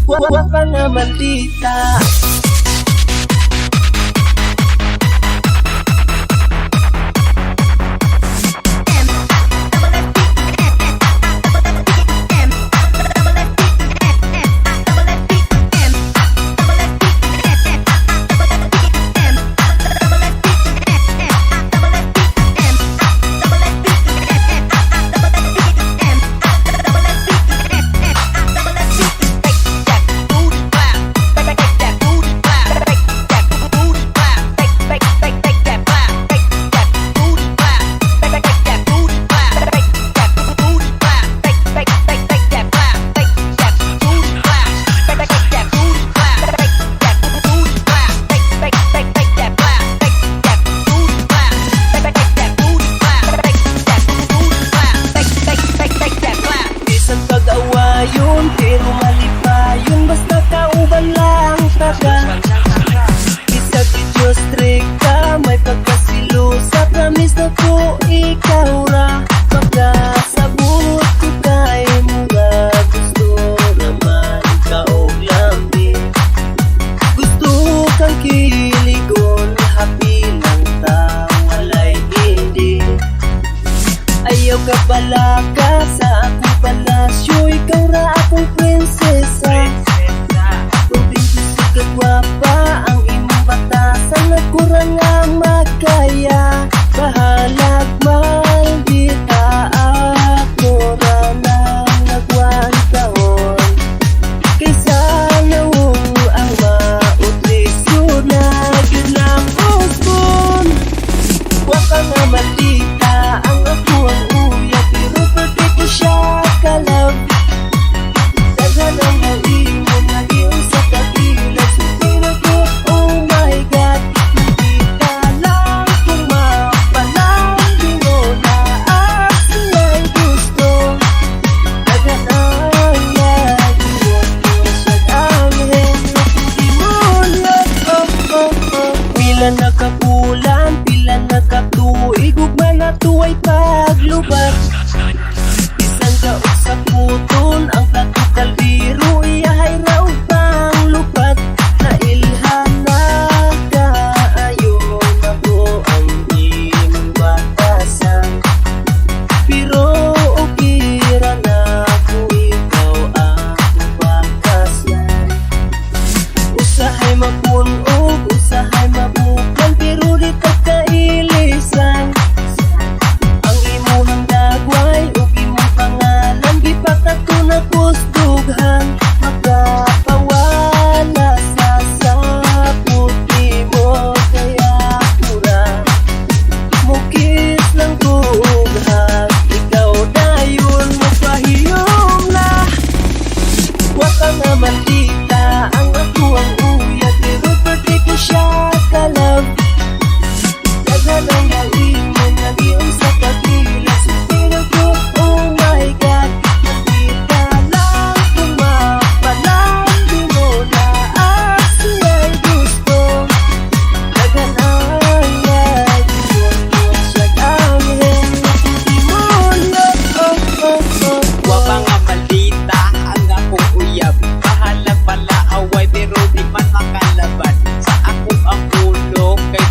Wa ka nga maldita. Yun, pero mali pa yun, basta kauban lang taga. Bisag Diyos trika, may pagkasilusa, promise na ko ikaw ra. Magkasabot ko kay mga gusto naman ka o lambi. Gusto kang kiligon, happy lang ta, walay hindi. Ayaw ka pala ka sa akong palasyo, ikaw ra akong prinsesa. Kung gusto ka gwapa, ang imong batasan na kurang ang magkaya. Bahalag maldita, ako ra lang nagwantahon. Kaysa nawong ang mautrisyo na yun lang usbon. Wa ka nga maldita, ang ako ang uya, pero pwede ko siya kalab. Daghan ang naimon, naging sa kabilang sutira ko, oh my God. Hindi ka lang kung mapalang, di mo na siya'y gusto. Daghan ang nagiwan ko sa damhin, di mo yan, Pila na kabulan, pila na katuig, ugma na tuwa'y paglubat. Isang gaot sa puton, ang katukal biro, iyahay raw pang lupat. Nailhan na kaayo na ko ang imong batasan, pero ukira na ko ikaw ang bakasan. Usahay mapunog, usahay mabukan, pero di pagkailisan. Ang imuhang dagway o imong pangalan, di pa ka to nakusdughan. Magkapawala sa sapot, di mo kaya kura. Mukis lang bughag, ikaw dayon magpahiyom na. Wa ka nga maldita, ang ako ang uya, pero pwede ko siya kalab. Daghan ang naimon, naging sa kabilang sutira ko, oh my God. Hindi ka lang kung mapalang, di mo na siya'y gusto. Daghan ang nagiwan ko sa damhin, di mo yan, Wa pa nga maldita, ang akong uyab. Bahala pala away, pero di man makalaban. Sa ako ang ulo, kay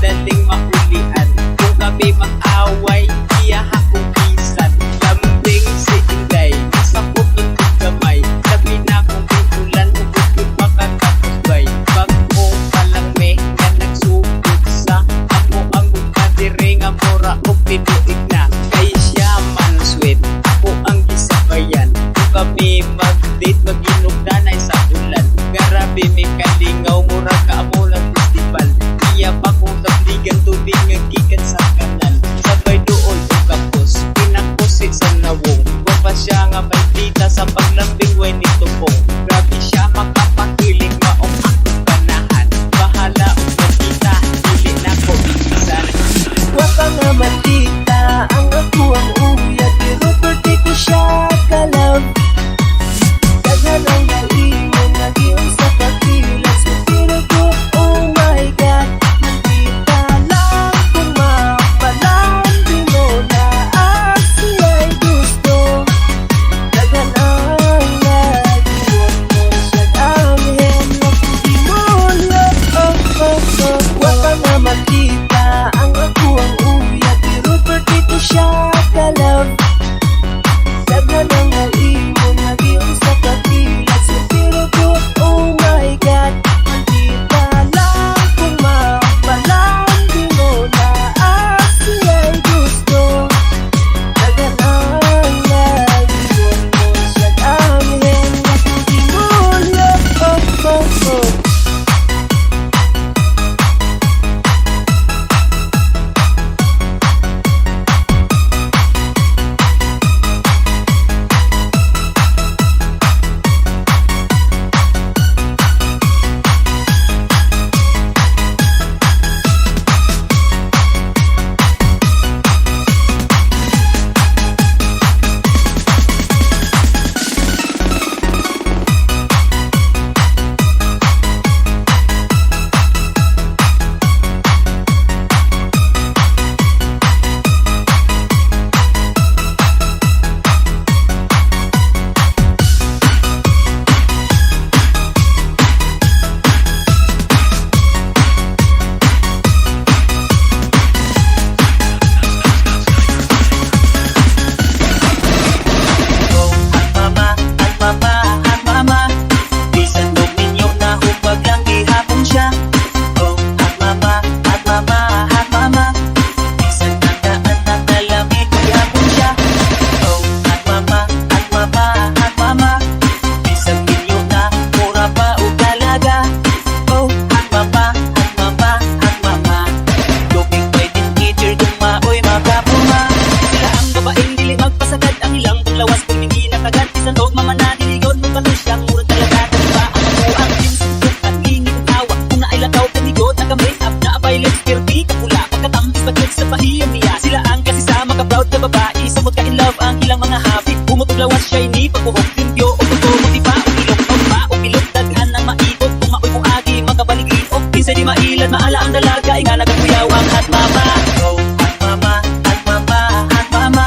at mama. Oh, at mama, at mama, at mama.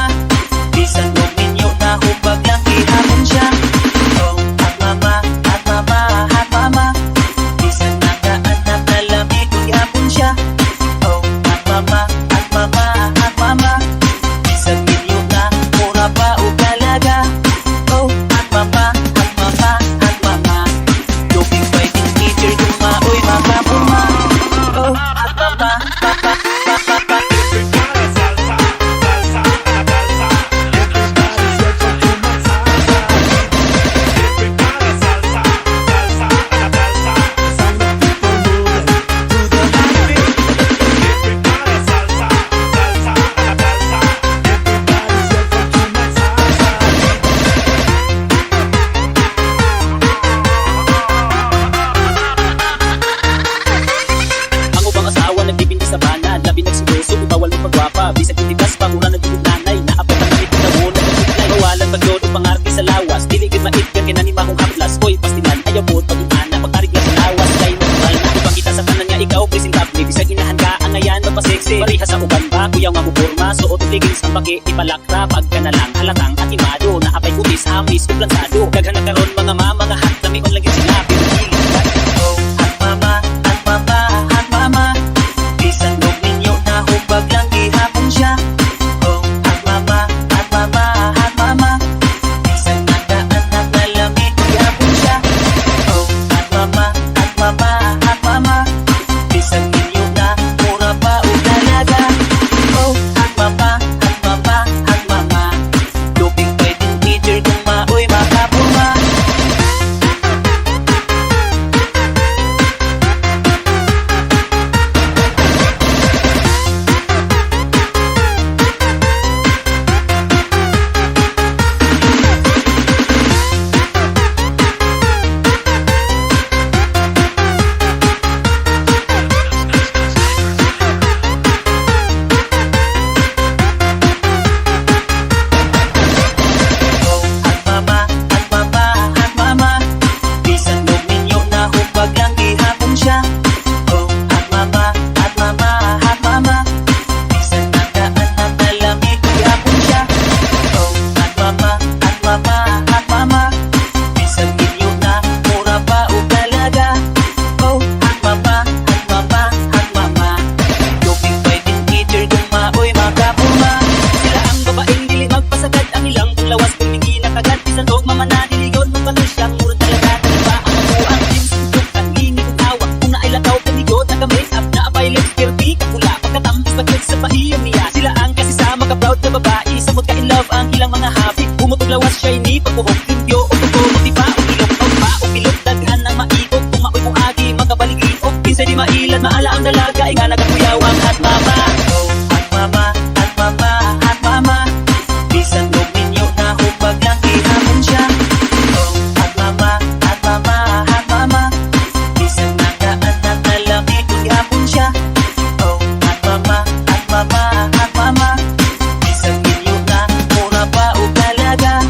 Bisan huwag ninyo na hubag lang ihapon siya. Oh, at mama, at mama, at mama. Bisan nagaanak na lamig ihapon siya. Oh, at mama, at mama, at mama. Bisan ninyo na mura pa o talaga. Oh, at mama, at mama, at mama. Looking fighting teacher kung maoy makapuma. Oh, at mama, papa, papa, papa. Sa banan, labi nagsinuso, ibawal mo pagwapa. Bisag titigas, pangura ng tulog nanay. Naapot ang nalit na muna ng tiglay. Mawalan paglood o pangarte sa lawas. Diligid mait ka kinanimahong haplas. Ko'y pastilan, ayaw mo pag-imana. Pagkarigla sa lawas, kay natural na ipangita sa kanan nga ikaw, presentable. Bisag inahan ka, ang ngayan, magpaseksi. Pariha sa uban ba, kuyaw nga mupurma. Suot tigil sa paki, ipalakra. Pagka na lang, halatang atimado. Naapay kutis, hamis, uplansado. Gaghan na karon mga mga hat, namion lang yung sila. Pero hilig ka. Oh, at mama, at mama, at mama. Bisan huwag ninyo na hubag lang ihapon siya. Oh, at mama, at mama, at mama. Bisan nagaanak na lamig ihapon siya. Oh, at mama, at mama, at mama. Bisan ninyo na mura pa o talaga. Oh, at mama, at mama, at mama. Luping pwedeng teacher kung maoy makapuma. Lawas shiny, pagbuhok, limpyo, o pagbuhok, pa o ilok, o pa o pilok, daghan ng maikot, kung maoy mong agi, magkabaligid, o pinsay di mailad, maala ang dalaga, ay nga nagakuyawang at mama. Oh, at mama, at mama, at mama. Bisan huwag ninyo na hubag lang ihapon siya. Oh, at mama, at mama, at mama. Bisan nagaanak na lamig ihapon siya. Oh, at mama, at mama, at mama. Bisan ninyo na mura pa o talaga.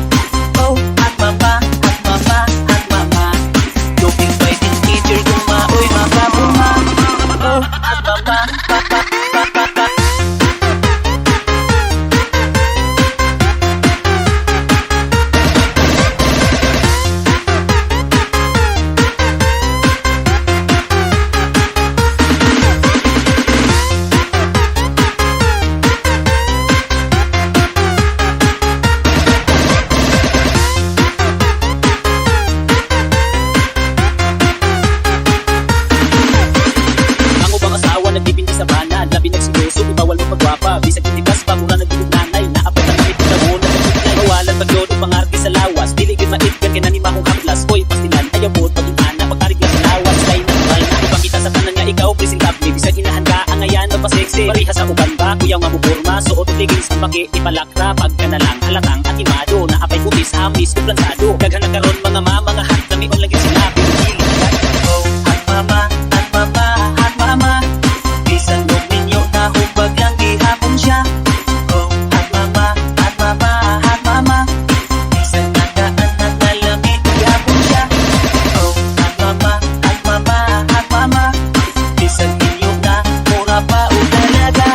Oh, at mama, at mama, at mama. Looking fighting teacher kung maoy makapuma. Oh, at mama, papa, papa, papa. Sa banan, labi nagsinuso, ibawal mo pagwapa. Bisag titigas, pangura ng tulog nanay. Naapot ang nalit na muna ng tiglay. Mawalan paglood o pangarte sa lawas. Diligid mait ka kinanimahong haplas. Ko'y pastilan, ayaw mo pag-imana. Pagkarigla sa lawas, kay natural na ipangita sa kanan nga ikaw, presentable. Bisag inahan ka, ang ngayan, magpaseksi. Pariha sa uban ba, kuyaw nga mupurma. Suot tigil sa paki, ipalakra. Pagka na lang, halatang atimado. Naapay kutis, hamis, uplansado. Gaghan na karon mga mga hat, namion lang yung sila. Pero hilig ka. Oh, at mama, at mama, at mama. Bisan huwag ninyo na hubag lang ihapon siya. Oh, at mama, at mama, at mama. Bisan nagaanak na lamig ihapon siya. Oh, at mama, at mama, at mama. Bisan ninyo na mura pa o talaga.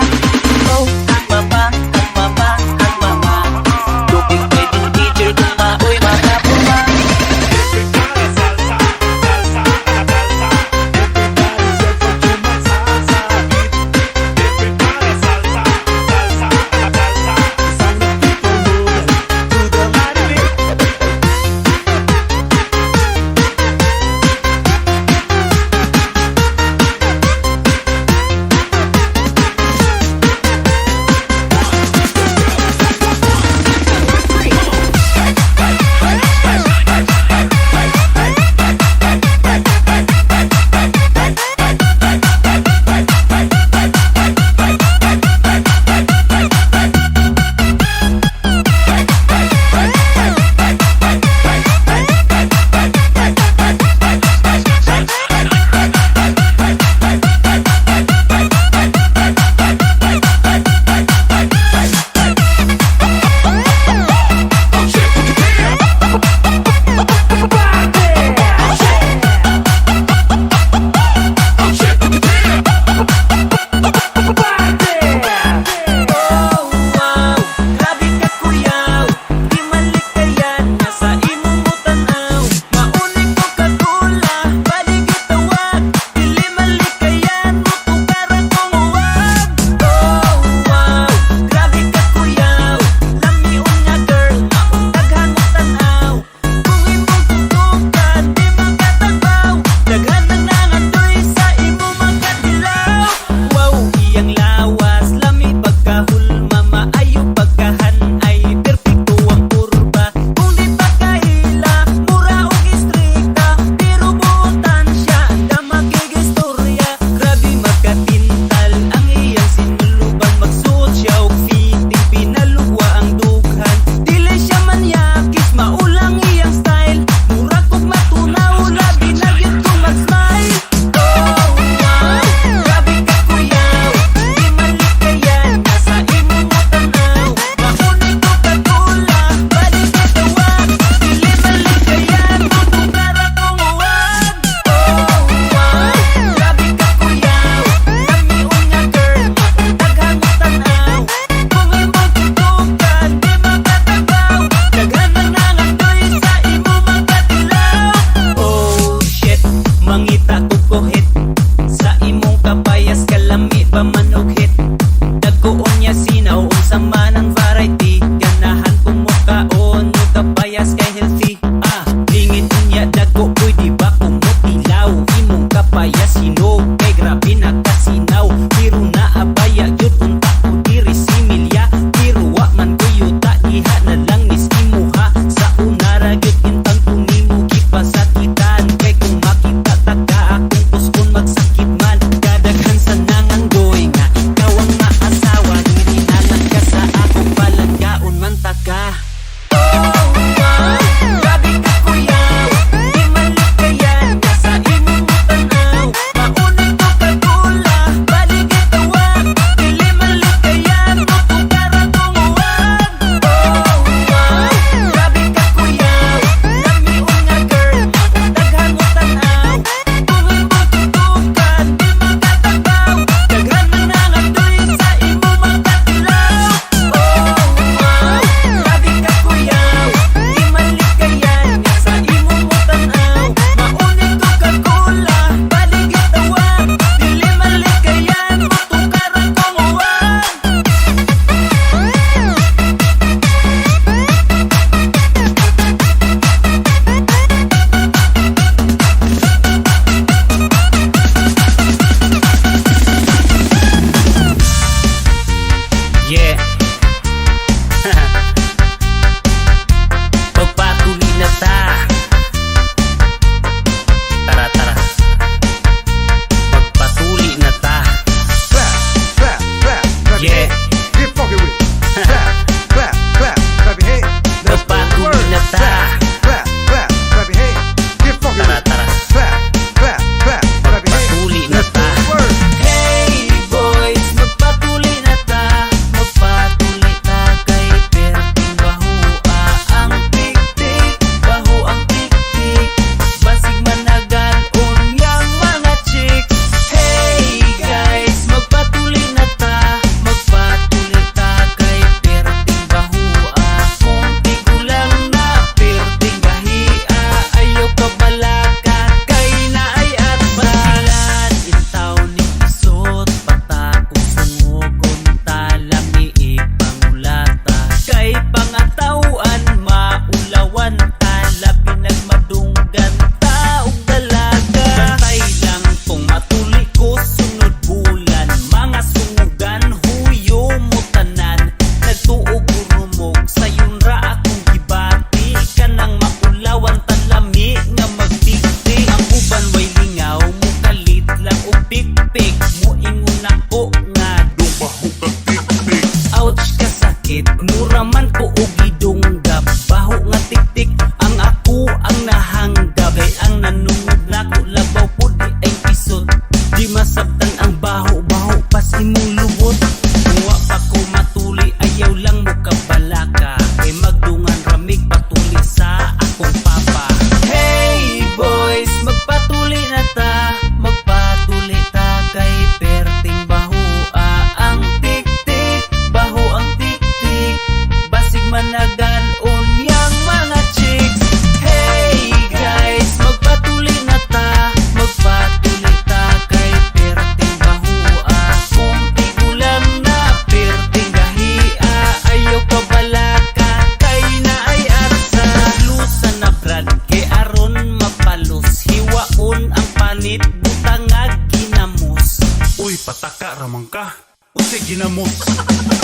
init butangag ginamos. Uy, pataka ramang ka. Usi ginamos.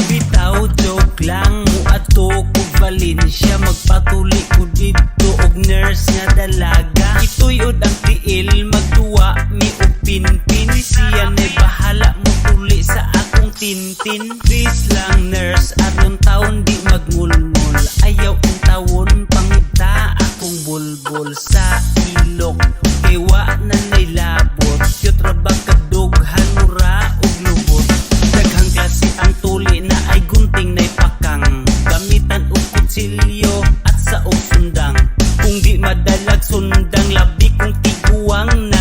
Bitaw joke lang mo ato ko Valencia, magpatuli ko dito og nurse nga dalaga. Ito'y od ang tiil magtuwa mi og pinpin, siya may bahala mo tuli sa akong tintin. Please lang nurse, aron taon di magmulmul, ayaw ang tawon pangita akong bulbul sa ilok. Kewa na nailabot, yot rabag kadughan mura og lubot. Daghang klase ang tuli na ay gunting na'y pakang, gamitan og kutsilyo at sa og sundang. Kung di madalag sundang, labi kong tiguang na